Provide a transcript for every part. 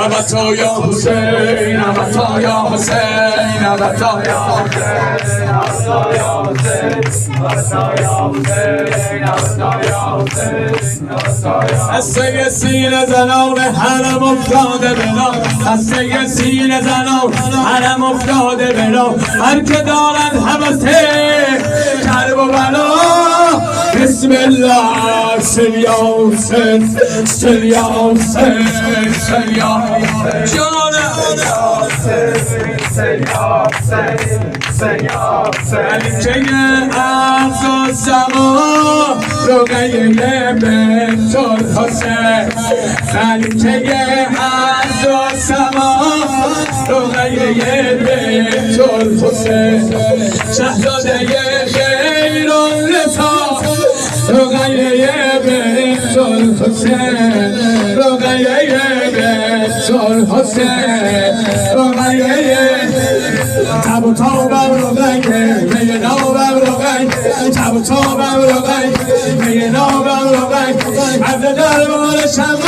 أبتا يا حسين أبتا يا حسين أبتا يا حسين أبتا يا حسين أبتا يا حسين أبتا يا حسين هسته سینه زنان حرم افتاده بلا هسته سینه زنان حرم افتاده بلا هر که دارد حوثه کرب و بلا بسم الله سلیا حسین سلیا حسین سلیا جان سلیا سلیا سلیا عرض و سما رقیه بنت الحسین خلیفه عرض و سما رقیه بنت الحسین شهزاده خیر النساء رقیه بنت الحسین رقیه بنت الحسین رقیه تب و تابم رقیه می نابم رقیه تب و تابم رقیه می نابم رقیه عبد دربار شمع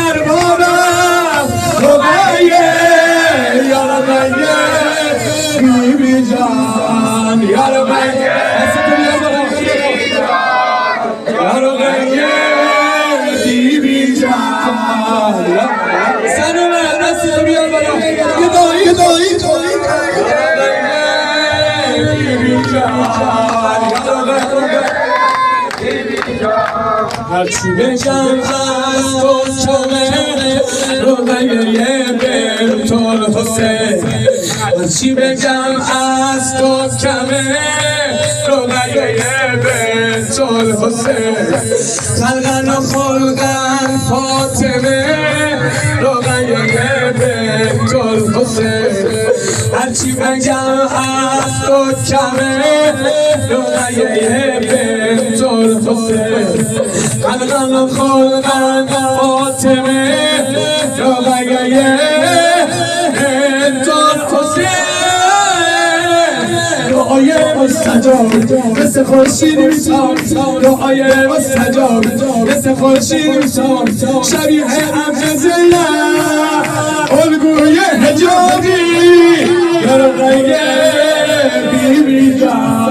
اربابم رقیه یا رقیه بیبی جان یا رقیه یا رقیه بیبی جان سنو دست بیار بالا یه دایی بیبی جان هرچی بگم از تو کمه رقیه بنت الحسین هرچی بگم از تو کمه رقیه بنت الحسین خلقن و خلقن فاطمه رقیه بنت الحسین هرچی بگم از تو کمه رقیه بنت الحسین خلقن و خلقن فاطمه رقیه بنت الحسین دعای مستجاب مثل خورشید میشم دعای مستجاب مثل خورشید میشم شبیه ابر زله الگوی حجابی رقیه بیبی جان